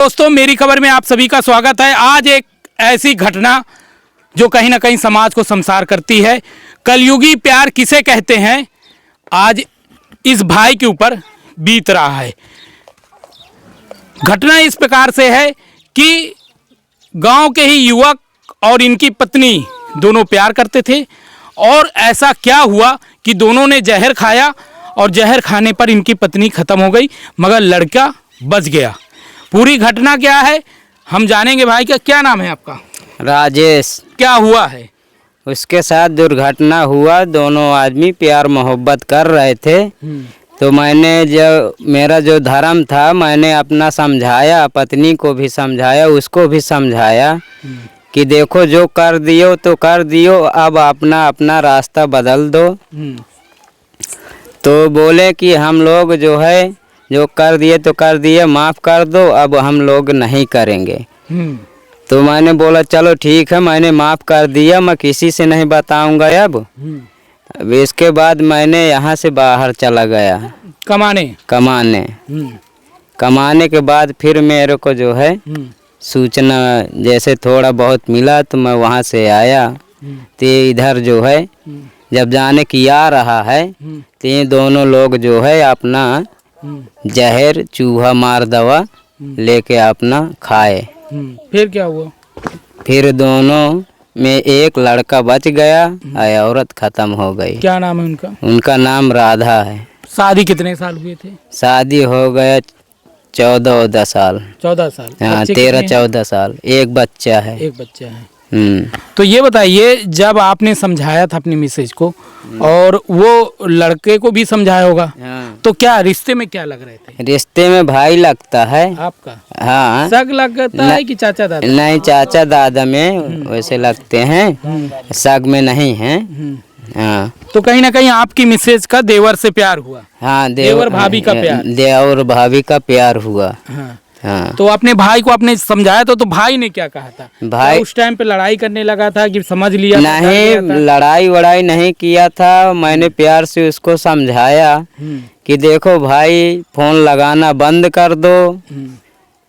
दोस्तों, मेरी खबर में आप सभी का स्वागत है। आज एक ऐसी घटना जो कहीं ना कहीं समाज को संसार करती है। कलयुगी प्यार किसे कहते हैं, आज इस भाई के ऊपर बीत रहा है। घटना इस प्रकार से है कि गांव के ही युवक और इनकी पत्नी दोनों प्यार करते थे और ऐसा क्या हुआ कि दोनों ने जहर खाया और जहर खाने पर इनकी पत्नी खत्म हो गई, मगर लड़का बच गया। पूरी घटना क्या है हम जानेंगे। भाई का क्या नाम है आपका? राजेश। क्या हुआ है? उसके साथ दुर्घटना हुआ। दोनों आदमी प्यार मोहब्बत कर रहे थे। तो मैंने मेरा जो धर्म था, मैंने अपना समझाया, पत्नी को भी समझाया, उसको भी समझाया कि देखो जो कर दियो तो कर दियो, अब अपना अपना रास्ता बदल दो। तो बोले कि हम लोग जो है जो कर दिए तो कर दिए, माफ़ कर दो, अब हम लोग नहीं करेंगे। तो मैंने बोला चलो ठीक है, मैंने माफ़ कर दिया, मैं किसी से नहीं बताऊंगा। अब इसके बाद मैंने यहाँ से बाहर चला गया कमाने के बाद फिर मेरे को जो है सूचना जैसे थोड़ा बहुत मिला तो मैं वहाँ से आया। तो इधर जो है जब जाने की आ रहा है तो ये दोनों लोग जो है अपना जहर चूहा मार दवा लेके अपना खाए। फिर क्या हुआ? फिर दोनों में एक लड़का बच गया और औरत खत्म हो गई। क्या नाम है उनका? उनका नाम राधा है। शादी कितने साल हुए थे? शादी हो गया 14 साल। 14 साल? हाँ, 13-14 साल। एक बच्चा है। एक बच्चा है। तो ये बताइए, जब आपने समझाया था अपनी मिसेज को और वो लड़के को भी समझाया होगा, तो क्या रिश्ते में क्या लग रहे थे? रिश्ते में भाई लगता है आपका। हाँ। सग लगता है कि चाचा दादा? नहीं, चाचा दादा में वैसे लगते हैं, सग में नहीं है। हाँ। तो कहीं ना कहीं आपकी मिसेज का देवर से प्यार हुआ? हाँ, देवर भाभी का प्यार। देवर भाभी का प्यार हुआ। हाँ। तो अपने भाई को आपने समझाया तो भाई ने क्या कहा था? भाई उस टाइम पे लड़ाई करने लगा था कि समझ लिया? नहीं, लड़ाई वड़ाई नहीं किया था। मैंने प्यार से उसको समझाया कि देखो भाई, फोन लगाना बंद कर दो,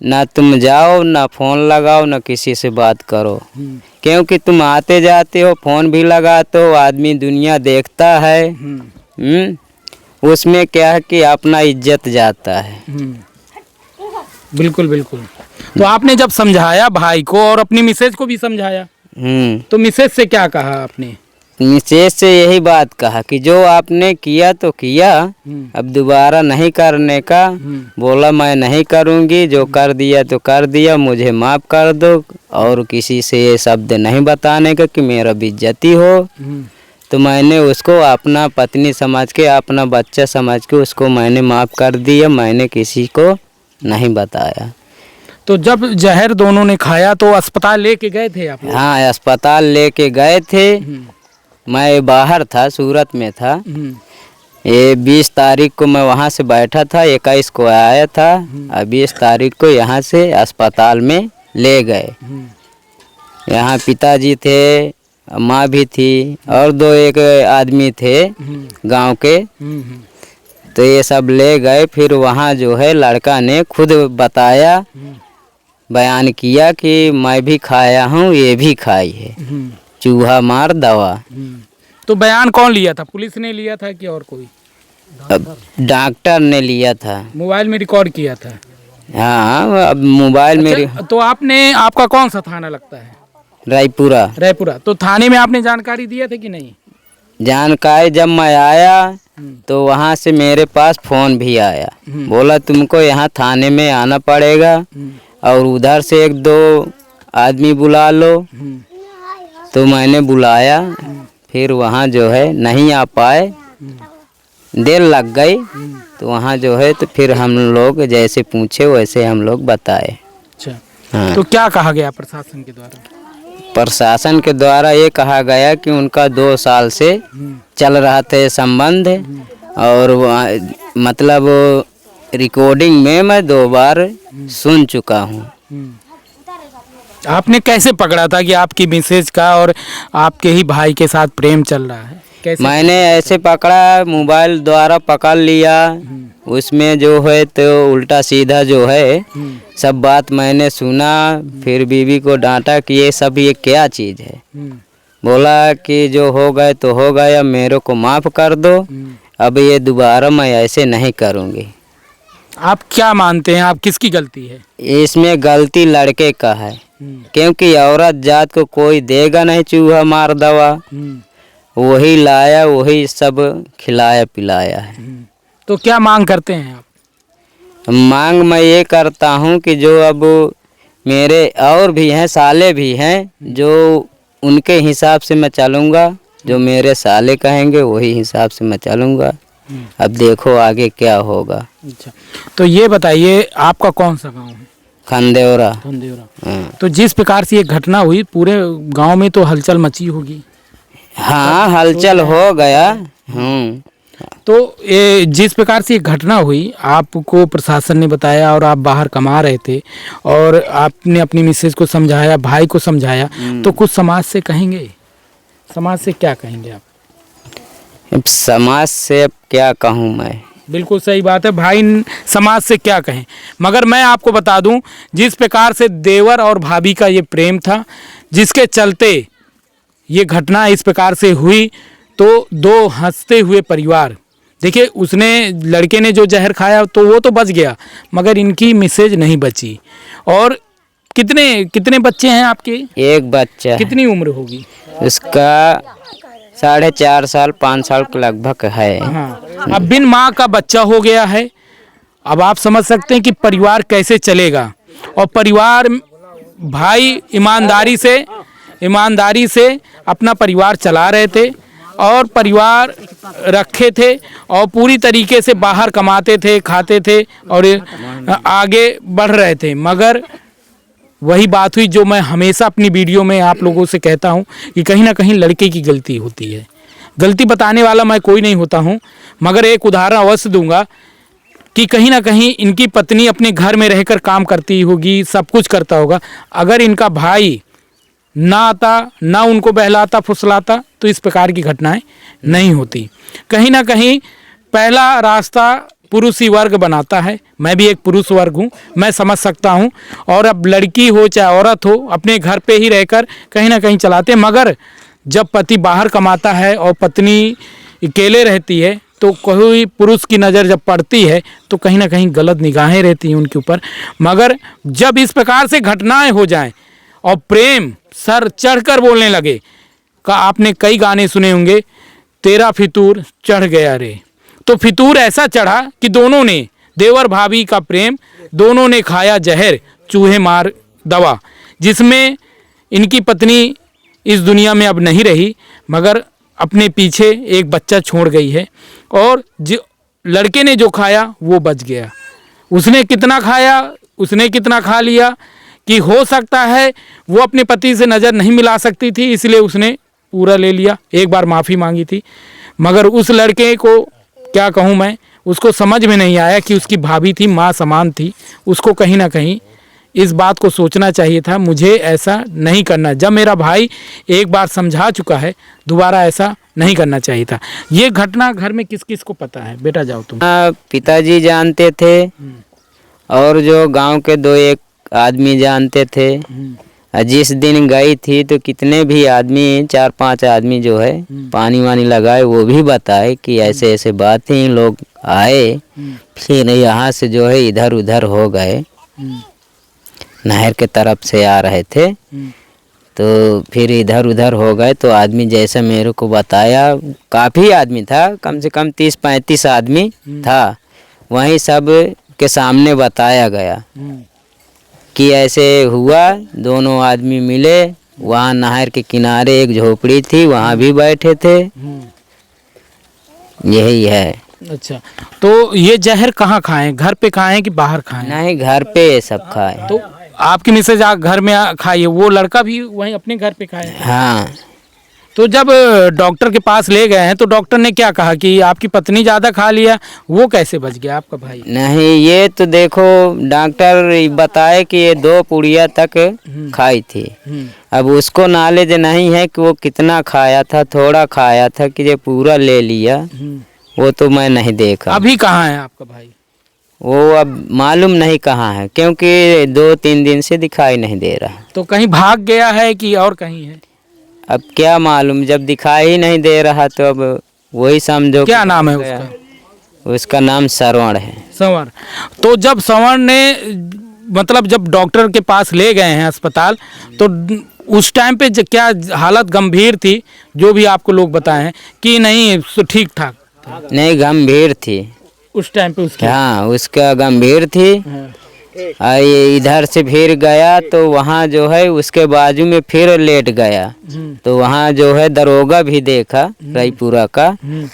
ना तुम जाओ ना फोन लगाओ ना किसी से बात करो, क्योंकि तुम आते जाते हो, फोन भी लगाते हो, आदमी दुनिया देखता है। उसमें क्या है कि अपना इज्जत जाता है। बिल्कुल बिल्कुल। तो आपने जब समझाया भाई को और अपनी मिसेज को भी समझाया, तो मिसेज से क्या कहा आपने? मिसेज से यही बात कहा कि जो आपने किया तो किया, अब दोबारा नहीं करने का। बोला मैं नहीं करूँगी, जो कर दिया तो कर दिया, मुझे माफ़ कर दो और किसी से ये शब्द नहीं बताने का कि मेरा बेइज्जती हो। तो मैंने उसको अपना पत्नी समझ के, अपना बच्चा समझ के उसको मैंने माफ़ कर दिया। मैंने किसी को नहीं बताया। तो जब जहर दोनों ने खाया तो अस्पताल लेके गए थे आप? हाँ, अस्पताल लेके गए थे। मैं बाहर था, सूरत में था। ये 20 तारीख को मैं वहाँ से बैठा था, 21 को आया था और 20 तारीख को यहाँ से अस्पताल में ले गए। यहाँ पिताजी थे, माँ भी थी और 2-1 आदमी थे गांव के। तो ये सब ले गए। फिर वहाँ जो है लड़का ने खुद बताया, बयान किया कि मैं भी खाया हूँ, ये भी खाई है, चूहा मार दवा। तो बयान कौन लिया था? पुलिस ने लिया था कि और कोई? डॉक्टर ने लिया था। मोबाइल में रिकॉर्ड किया था? हाँ, अब मोबाइल में। तो आपका कौन सा थाना लगता है? रायपुरा। तो थाने में आपने जानकारी दिया था कि नहीं? जानकारी जब मैं आया तो वहाँ से मेरे पास फ़ोन भी आया। बोला तुमको यहाँ थाने में आना पड़ेगा और उधर से 1-2 आदमी बुला लो। तो मैंने बुलाया, फिर वहाँ जो है नहीं आ पाए, देर लग गई। तो वहाँ जो है तो फिर हम लोग जैसे पूछे वैसे हम लोग बताए। अच्छा। हाँ। तो क्या कहा गया प्रशासन के द्वारा? प्रशासन के द्वारा ये कहा गया कि उनका 2 साल से चल रहा था संबंध और मतलब रिकॉर्डिंग में मैं 2 बार सुन चुका हूँ। आपने कैसे पकड़ा था कि आपकी मिसेज का और आपके ही भाई के साथ प्रेम चल रहा है? कैसे? मैंने ऐसे पकड़ा, मोबाइल द्वारा पकड़ लिया, उसमें जो है तो उल्टा सीधा जो है सब बात मैंने सुना। फिर बीवी को डांटा कि ये सब ये क्या चीज़ है। बोला कि जो हो गए तो हो गए, अब मेरे को माफ़ कर दो, अब ये दोबारा मैं ऐसे नहीं करूँगी। आप क्या मानते हैं, आप किसकी गलती है? इसमें गलती लड़के का है, क्योंकि औरत जात को कोई देगा नहीं चूहा मार दवा, वही लाया वही सब खिलाया पिलाया है। तो क्या मांग करते हैं आप? मांग मैं ये करता हूँ कि जो अब मेरे और भी हैं, साले भी हैं, जो उनके हिसाब से मैं चलूँगा, जो मेरे साले कहेंगे वही हिसाब से मैं चलूँगा। अब देखो आगे क्या होगा। अच्छा, तो ये बताइए आपका कौन सा गांव है? खंदेवरा। धनदेवरा। हाँ। तो जिस प्रकार से ये घटना हुई, पूरे गांव में तो हलचल मची होगी। हाँ, हलचल हो गया। तो ये जिस प्रकार से ये घटना हुई, आपको प्रशासन ने बताया और आप बाहर कमा रहे थे और आपने अपनी मिसेज को समझाया, भाई को समझाया, तो कुछ समाज से कहेंगे? समाज से क्या कहेंगे आप? अब समाज से अब क्या कहूँ मैं। बिल्कुल सही बात है भाई, समाज से क्या कहें। मगर मैं आपको बता दूं, जिस प्रकार से देवर और भाभी का ये प्रेम था, जिसके चलते ये घटना इस प्रकार से हुई, तो दो हंसते हुए परिवार, देखिए उसने, लड़के ने जो जहर खाया तो वो तो बच गया, मगर इनकी मिसेज नहीं बची। और कितने कितने बच्चे हैं आपके? एक बच्चा है। कितनी उम्र होगी उसका? 4.5 साल 5 साल के लगभग है। हाँ, अब बिन माँ का बच्चा हो गया है। अब आप समझ सकते हैं कि परिवार कैसे चलेगा। और परिवार, भाई ईमानदारी से अपना परिवार चला रहे थे और परिवार रखे थे और पूरी तरीके से बाहर कमाते थे, खाते थे और आगे बढ़ रहे थे। मगर वही बात हुई जो मैं हमेशा अपनी वीडियो में आप लोगों से कहता हूं कि कहीं ना कहीं लड़के की गलती होती है। गलती बताने वाला मैं कोई नहीं होता हूं, मगर एक उदाहरण अवश्य दूंगा कि कहीं ना कहीं इनकी पत्नी अपने घर में रहकर काम करती होगी, सब कुछ करता होगा। अगर इनका भाई ना आता, ना उनको बहलाता फुसलाता, तो इस प्रकार की घटनाएं नहीं होती। कहीं ना कहीं पहला रास्ता पुरुष ही वर्ग बनाता है। मैं भी एक पुरुष वर्ग हूँ, मैं समझ सकता हूँ। और अब लड़की हो चाहे औरत हो, अपने घर पे ही रहकर कहीं ना कहीं चलाते हैं। मगर जब पति बाहर कमाता है और पत्नी अकेले रहती है, तो कोई पुरुष की नज़र जब पड़ती है तो कहीं ना कहीं गलत निगाहें रहती हैं उनके ऊपर। मगर जब इस प्रकार से घटनाएं हो जाएं और प्रेम सर चढ़कर बोलने लगे, का आपने कई गाने सुने होंगे, तेरा फितूर चढ़ गया रे। तो फितूर ऐसा चढ़ा कि दोनों ने, देवर भाभी का प्रेम, दोनों ने खाया जहर चूहे मार दवा, जिसमें इनकी पत्नी इस दुनिया में अब नहीं रही, मगर अपने पीछे एक बच्चा छोड़ गई है। और जो लड़के ने जो खाया वो बच गया। उसने कितना खाया, उसने कितना खा लिया कि हो सकता है वो अपने पति से नज़र नहीं मिला सकती थी, इसलिए उसने पूरा ले लिया। एक बार माफ़ी मांगी थी, मगर उस लड़के को क्या कहूँ मैं, उसको समझ में नहीं आया कि उसकी भाभी थी, माँ समान थी। उसको कहीं ना कहीं इस बात को सोचना चाहिए था, मुझे ऐसा नहीं करना। जब मेरा भाई एक बार समझा चुका है, दोबारा ऐसा नहीं करना चाहिए था। ये घटना घर में किस किस को पता है? बेटा जाओ तुम। पिताजी जानते थे और जो गांव के 2-1 आदमी जानते थे। जिस दिन गई थी तो कितने भी आदमी, 4-5 आदमी जो है पानी वानी लगाए, वो भी बताए कि ऐसे ऐसे बात ही। लोग आए, फिर यहाँ से जो है इधर उधर हो गए, नहर के तरफ से आ रहे थे, तो फिर इधर उधर हो गए। तो आदमी जैसा मेरे को बताया, काफ़ी आदमी था, कम से कम 30-35 आदमी था। वहीं सब के सामने बताया गया कि ऐसे हुआ। दोनों आदमी मिले, वहाँ नहर के किनारे एक झोपड़ी थी, वहाँ भी बैठे थे। यही है। अच्छा, तो ये जहर कहाँ खाएं? घर पे खाएं कि बाहर खाएं? नहीं, घर पे ये सब खाए। तो आपकी मिसेज घर में खाई है, वो लड़का भी वहीं अपने घर पे खाए? हाँ। तो जब डॉक्टर के पास ले गए हैं तो डॉक्टर ने क्या कहा कि आपकी पत्नी ज़्यादा खा लिया, वो कैसे बच गया आपका भाई? नहीं, ये तो देखो डॉक्टर बताए कि ये 2 पुड़िया तक खाई थी। अब उसको नॉलेज नहीं है कि वो कितना खाया था, थोड़ा खाया था कि ये पूरा ले लिया, वो तो मैं नहीं देखा। अभी कहाँ है आपका भाई? वो अब मालूम नहीं कहाँ है, क्योंकि 2-3 दिन से दिखाई नहीं दे रहा। तो कहीं भाग गया है कि और कहीं है? अब क्या मालूम, जब दिखाई ही नहीं दे रहा तो अब वही समझो। क्या कि नाम है गया। उसका? उसका नाम श्रवण है। संवर। तो जब संवर ने मतलब जब डॉक्टर के पास ले गए हैं अस्पताल, तो उस टाइम पे क्या हालत गंभीर थी, जो भी आपको लोग बताए हैं कि नहीं ठीक ठाक? नहीं, गंभीर थी उस टाइम पे उसकी? हाँ, उसका गंभीर थी। हाँ। ये इधर से फिर गया तो वहाँ जो है उसके बाजू में फिर लेट गया, तो वहाँ जो है दरोगा भी देखा रायपुरा का,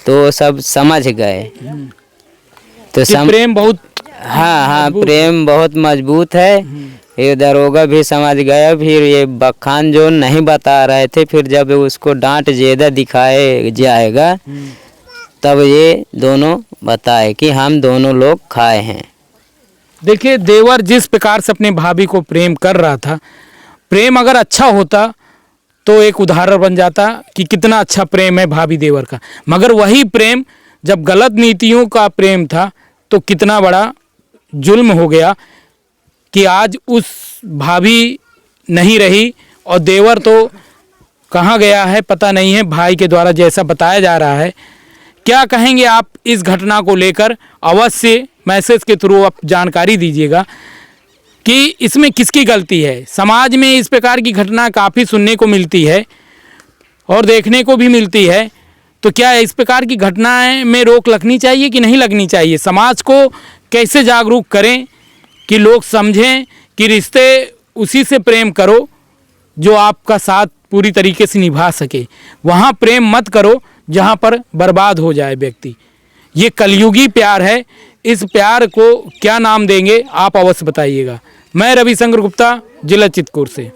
तो सब समझ गए। तो कि प्रेम बहुत हाँ, प्रेम बहुत मजबूत है। ये दरोगा भी समझ गया। फिर ये बखान जो नहीं बता रहे थे, फिर जब उसको डांट ज्यादा दिखाए जाएगा तब ये दोनों बताए कि हम दोनों लोग खाए हैं। देखिए, देवर जिस प्रकार से अपने भाभी को प्रेम कर रहा था, प्रेम अगर अच्छा होता तो एक उदाहरण बन जाता कि कितना अच्छा प्रेम है भाभी देवर का। मगर वही प्रेम जब गलत नीतियों का प्रेम था तो कितना बड़ा जुल्म हो गया कि आज उस भाभी नहीं रही और देवर तो कहाँ गया है पता नहीं है, भाई के द्वारा जैसा बताया जा रहा है। क्या कहेंगे आप इस घटना को लेकर? अवश्य मैसेज के थ्रू आप जानकारी दीजिएगा कि इसमें किसकी गलती है। समाज में इस प्रकार की घटना काफ़ी सुनने को मिलती है और देखने को भी मिलती है, तो क्या इस प्रकार की घटनाएं में रोक लगनी चाहिए कि नहीं लगनी चाहिए? समाज को कैसे जागरूक करें कि लोग समझें कि रिश्ते उसी से प्रेम करो जो आपका साथ पूरी तरीके से निभा सके, वहाँ प्रेम मत करो जहाँ पर बर्बाद हो जाए व्यक्ति। ये कलयुगी प्यार है, इस प्यार को क्या नाम देंगे आप अवश्य बताइएगा। मैं रविशंकर गुप्ता, जिला चित्रकूट से।